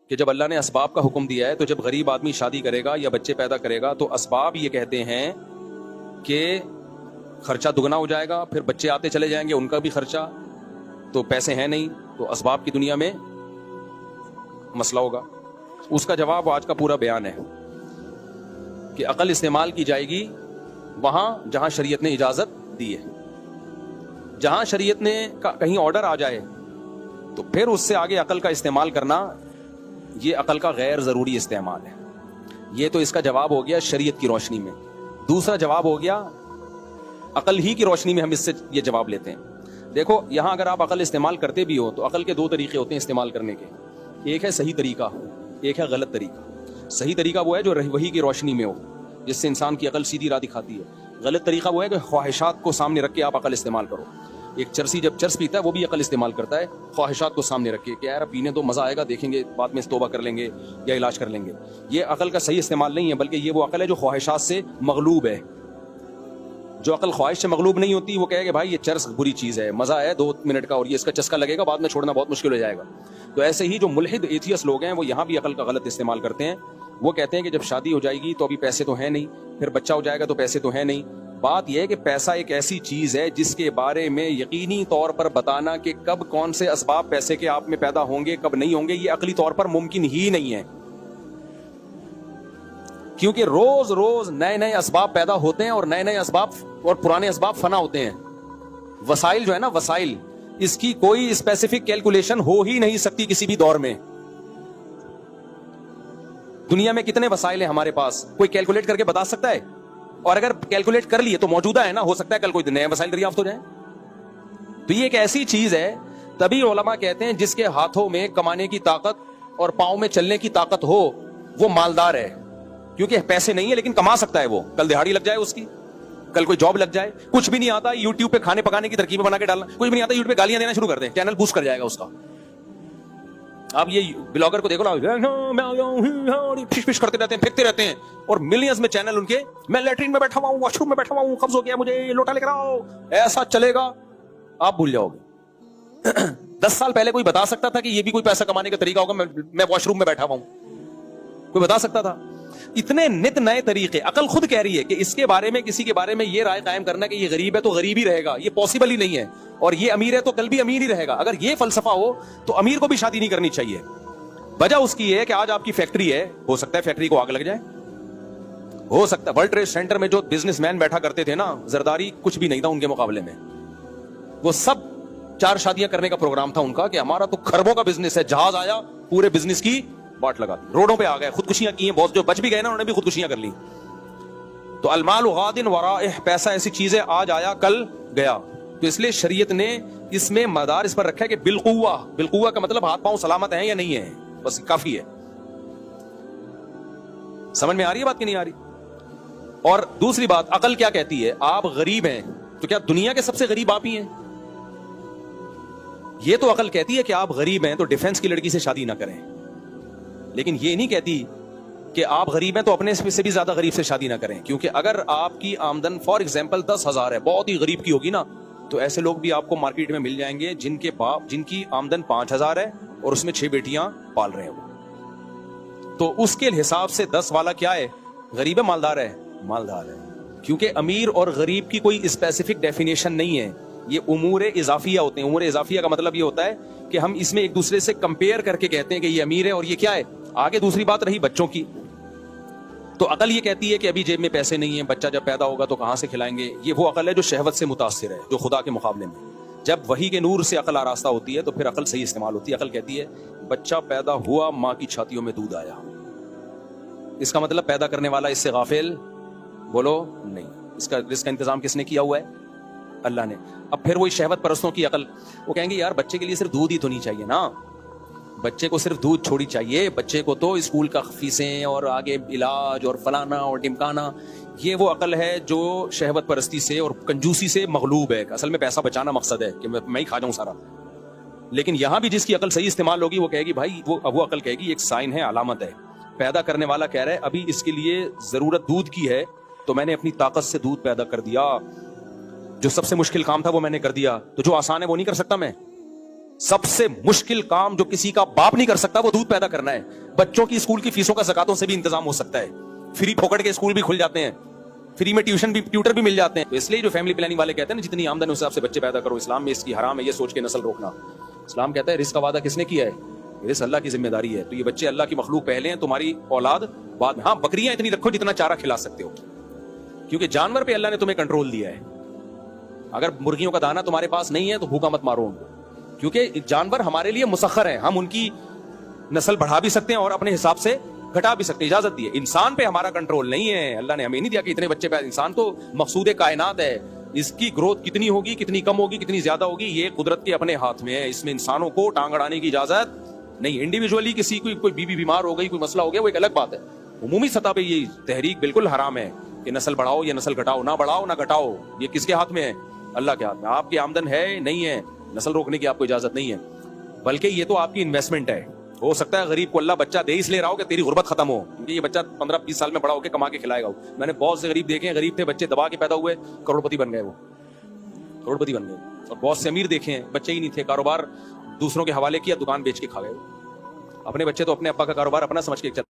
کہ جب اللہ نے اسباب کا حکم دیا ہے تو جب غریب آدمی شادی کرے گا یا بچے پیدا کرے گا تو اسباب یہ کہتے ہیں کہ خرچہ دگنا ہو جائے گا، پھر بچے آتے چلے جائیں گے، ان کا بھی خرچہ، تو پیسے ہیں نہیں، تو اسباب کی دنیا میں مسئلہ ہوگا۔ اس کا جواب آج کا پورا بیان ہے کہ عقل استعمال کی جائے گی وہاں جہاں شریعت نے اجازت دی ہے۔ جہاں شریعت نے کہیں آرڈر آ جائے تو پھر اس سے آگے عقل کا استعمال کرنا یہ عقل کا غیر ضروری استعمال ہے۔ یہ تو اس کا جواب ہو گیا شریعت کی روشنی میں۔ دوسرا جواب ہو گیا عقل ہی کی روشنی میں، ہم اس سے یہ جواب لیتے ہیں۔ دیکھو یہاں اگر آپ عقل استعمال کرتے بھی ہو تو عقل کے دو طریقے ہوتے ہیں استعمال کرنے کے، ایک ہے صحیح طریقہ، ایک ہے غلط طریقہ۔ صحیح طریقہ وہ ہے جو وحی کی روشنی میں ہو، جس سے انسان کی عقل سیدھی راہ دکھاتی ہے۔ غلط طریقہ وہ ہے کہ خواہشات کو سامنے رکھ کے آپ عقل استعمال کرو۔ ایک چرسی جب چرس پیتا ہے وہ بھی عقل استعمال کرتا ہے، خواہشات کو سامنے رکھ کے کہ یار پینے تو مزہ آئے گا، دیکھیں گے بعد میں توبہ کر لیں گے یا علاج کر لیں گے۔ یہ عقل کا صحیح استعمال نہیں ہے، بلکہ یہ وہ عقل ہے جو خواہشات سے مغلوب ہے۔ جو عقل خواہش سے مغلوب نہیں ہوتی وہ کہے کہ بھائی یہ چرس بری چیز ہے، مزہ ہے 2 منٹ کا اور یہ اس کا چسکا لگے گا، بعد میں چھوڑنا بہت مشکل ہو جائے گا۔ تو ایسے ہی جو ملحد ایتھیس لوگ ہیں وہ یہاں بھی عقل کا غلط استعمال کرتے ہیں۔ وہ کہتے ہیں کہ جب شادی ہو جائے گی تو ابھی پیسے تو ہیں نہیں، پھر بچہ ہو جائے گا تو پیسے تو ہیں نہیں۔ بات یہ ہے کہ پیسہ ایک ایسی چیز ہے جس کے بارے میں یقینی طور پر بتانا کہ کب کون سے اسباب پیسے کے آپ میں پیدا ہوں گے کب نہیں ہوں گے، یہ عقلی طور پر ممکن ہی نہیں ہے، کیونکہ روز روز نئے نئے اسباب پیدا ہوتے ہیں اور نئے نئے اسباب اور پرانے اسباب فنا ہوتے ہیں۔ وسائل جو ہے نا، وسائل، اس کی کوئی اسپیسیفک کیلکولیشن ہو ہی نہیں سکتی کسی بھی دور میں۔ دنیا میں کتنے وسائل ہیں ہمارے پاس، کوئی کیلکولیٹ کر کے بتا سکتا ہے؟ اور اگر کیلکولیٹ کر لیے تو موجودہ ہے نا، ہو سکتا ہے کل کوئی نئے وسائل دریافت ہو جائیں۔ تو یہ ایک ایسی چیز ہے، تبھی علماء کہتے ہیں جس کے ہاتھوں میں کمانے کی طاقت اور پاؤں میں چلنے کی طاقت ہو وہ مالدار ہے، کیونکہ پیسے نہیں ہے لیکن کما سکتا ہے۔ وہ کل دہاڑی لگ جائے اس کی، کل کوئی جاب لگ جائے، کچھ بھی نہیں آتا یوٹیوب پہ کھانے پکانے کی ترکیبیں بنا کے ڈالنا، کچھ بھی نہیں آتا یوٹیوب پہ گالیاں دینا شروع کر دیں، چینل بوسٹ کر جائے گا اس کا۔ آپ یہ بلاگر کو دیکھو نا، پش پش کرتے رہتے ہیں، پھینکتے رہتے ہیں، اور ملینز میں چینل ان کے، میں لیٹرین میں بیٹھا ہوا ہوں، واش روم میں بیٹھا ہوا ہوں، قبض ہو گیا مجھے، لوٹا لے کر آؤ، ایسا چلے گا آپ بھول جاؤ گے۔ 10 سال پہلے کوئی بتا سکتا تھا کہ یہ بھی کوئی پیسہ کمانے کا طریقہ ہوگا؟ میں واش روم میں بیٹھا ہوا ہوں، کوئی بتا سکتا تھا؟ اتنے نت نئے طریقے۔ عقل خود کہہ رہی ہے کہ اس کے بارے میں، کسی کے بارے میں یہ رائے قائم کرنا کہ یہ غریب ہے تو غریب ہی رہے گا، یہ پاسبل ہی نہیں ہے، اور یہ امیر ہے تو کل بھی امیر ہی رہے گا۔ اگر یہ فلسفہ ہو تو امیر کو بھی شادی نہیں کرنی چاہیے۔ وجہ اس کی ہے کہ آج آپ کی فیکٹری ہے، ہو سکتا ہے فیکٹری کو آگ لگ جائے، ہو سکتا ہے ورلڈ ٹریڈ سینٹر میں جو بزنس مین بیٹھا کرتے تھے نا، زرداری کچھ بھی نہیں تھا ان کے مقابلے میں، وہ سب 4 شادیاں کرنے کا پروگرام تھا ان کا کہ ہمارا تو خربوں کا بزنس ہے۔ جہاز آیا، پورے بزنس کی باٹ لگا دی، روڈوں پہ آ گئے، خودکشیاں کی ہیں بہت، جو بچ بھی گئے نا انہوں نے بھی خودکشیاں کر لی۔ تو المال غاد ورائہ، پیسہ ایسی چیز ہے آج آیا کل گیا، تو اس لیے شریعت نے اس میں مدار اس پر رکھا ہے کہ بالقوہ، بالقوہ کا مطلب ہاتھ پاؤں سلامت ہیں یا نہیں ہیں، بس کافی ہے۔ سمجھ میں آ رہی ہے بات کہ نہیں آ رہی؟ اور دوسری بات، عقل کیا کہتی ہے؟ آپ غریب ہیں تو کیا دنیا کے سب سے غریب آپ ہی ہیں؟ یہ تو عقل کہتی ہے کہ آپ غریب ہیں تو ڈیفنس کی لڑکی سے شادی نہ کریں، لیکن یہ نہیں کہتی کہ آپ غریب ہیں تو اپنے سے بھی زیادہ غریب سے شادی نہ کریں، کیونکہ اگر آپ کی آمدن فار ایگزامپل 10,000 ہے، بہت ہی غریب کی ہوگی نا، تو ایسے لوگ بھی آپ کو مارکیٹ میں مل جائیں گے جن کے باپ، جن کی آمدن 5,000 ہے اور اس میں 6 بیٹیاں پال رہے ہیں وہ، تو اس کے حساب سے 10 والا کیا ہے؟ غریب ہے مالدار ہے؟ مالدار ہے، کیونکہ امیر اور غریب کی کوئی اسپیسیفک ڈیفینیشن نہیں ہے، یہ امور اضافیہ ہوتے ہیں۔ امور اضافیہ کا مطلب یہ ہوتا ہے کہ ہم اس میں ایک دوسرے سے کمپیئر کر کے کہتے ہیں کہ یہ امیر ہے اور یہ کیا ہے۔ آگے دوسری بات رہی بچوں کی، تو عقل یہ کہتی ہے کہ ابھی جیب میں پیسے نہیں ہیں، بچہ جب پیدا ہوگا تو کہاں سے کھلائیں گے۔ یہ وہ عقل ہے جو شہوت سے متاثر ہے، جو خدا کے مقابلے میں جب وحی کے نور سے عقل آراستہ ہوتی ہے تو پھر عقل صحیح استعمال ہوتی ہے۔ عقل کہتی ہے بچہ پیدا ہوا، ماں کی چھاتیوں میں دودھ آیا، اس کا مطلب پیدا کرنے والا اس سے غافل بولو نہیں، اس کا رزق کا انتظام کس نے کیا ہوا ہے؟ اللہ نے۔ اب پھر وہی شہوت پرستوں کی عقل، وہ کہیں گے یار بچے کے لیے صرف دودھ ہی تو نہیں چاہیے نا، بچے کو صرف دودھ چھوڑی چاہیے، بچے کو تو اسکول کا فیسیں اور آگے علاج اور فلانا اور ڈمکانا۔ یہ وہ عقل ہے جو شہوت پرستی سے اور کنجوسی سے مغلوب ہے۔ اصل میں پیسہ بچانا مقصد ہے کہ میں ہی کھا جاؤں سارا، لیکن یہاں بھی جس کی عقل صحیح استعمال ہوگی وہ کہے گی بھائی، وہ عقل کہے گی ایک سائن ہے، علامت ہے۔ پیدا کرنے والا کہہ رہا ہے ابھی اس کے لیے ضرورت دودھ کی ہے تو میں نے اپنی طاقت سے دودھ پیدا کر دیا، جو سب سے مشکل کام تھا وہ میں نے کر دیا، تو جو آسان ہے وہ نہیں کر سکتا میں؟ سب سے مشکل کام جو کسی کا باپ نہیں کر سکتا وہ دودھ پیدا کرنا ہے. بچوں کی اسکول کی فیسوں کا زکاتوں سے بھی انتظام ہو سکتا ہے. فری پھوکٹ کے اسکول بھی کھل جاتے ہیں, فری میں ٹیوٹر بھی مل جاتے ہیں. تو اس لیے جو فیملی پلاننگ والے کہتے ہیں نا جتنی آمدن اس حساب سے بچے پیدا کرو, اسلام میں اس کی حرام ہے یہ سوچ کے نسل روکنا. اسلام کہتا ہے رزق کا وعدہ کس نے کیا ہے؟ رزق اللہ کی ذمہ داری ہے. تو یہ بچے اللہ کی مخلوق پہلے ہیں, تمہاری اولاد بعد میں. ہاں بکریاں اتنی رکھو جتنا چارہ کھلا سکتے ہو, کیونکہ جانور پہ اللہ نے تمہیں کنٹرول دیا ہے. اگر مرغیوں کا دانہ تمہارے پاس نہیں ہے تو بھوکا مت مارو ان کو, کیونکہ جانور ہمارے لیے مسخر ہیں. ہم ان کی نسل بڑھا بھی سکتے ہیں اور اپنے حساب سے گھٹا بھی سکتے ہیں, اجازت دی ہے. انسان پہ ہمارا کنٹرول نہیں ہے. اللہ نے ہمیں نہیں دیا کہ اتنے بچے پیدا. انسان تو مقصود کائنات ہے. اس کی گروتھ کتنی ہوگی, کتنی کم ہوگی, کتنی زیادہ ہوگی, یہ قدرت کے اپنے ہاتھ میں ہے. اس میں انسانوں کو ٹانگ اڑانے کی اجازت نہیں. انڈیویجولی کسی کوئی بیوی بیمار ہو گئی, کوئی مسئلہ ہو گیا, وہ ایک الگ بات ہے. عمومی سطح پہ یہ تحریک بالکل حرام ہے کہ نسل بڑھاؤ یا نسل گھٹاؤ. نہ بڑھاؤ نہ گھٹاؤ, یہ کس کے ہاتھ میں ہے؟ اللہ کے ہاتھ میں. آپ کی آمدن ہے نہیں ہے, نسل روکنے کی آپ کو اجازت نہیں ہے, بلکہ یہ تو آپ کی انویسٹمنٹ ہے. ہو سکتا ہے غریب کو اللہ بچہ دے اس لیے رہا ہو کہ تیری غربت ختم ہو, کیونکہ یہ بچہ 15-20 سال میں بڑا ہو کے کما کے کھلائے گا. میں نے بہت سے غریب دیکھے ہیں, غریب تھے, بچے دبا کے پیدا ہوئے, کروڑپتی بن گئے. وہ کروڑپتی بن گئے. اور بہت سے امیر دیکھے ہیں, بچے ہی نہیں تھے, کاروبار دوسروں کے حوالے کیا, دکان بیچ کے کھا گئے. اپنے بچے تو اپنے ابا کا کاروبار اپنا سمجھ کے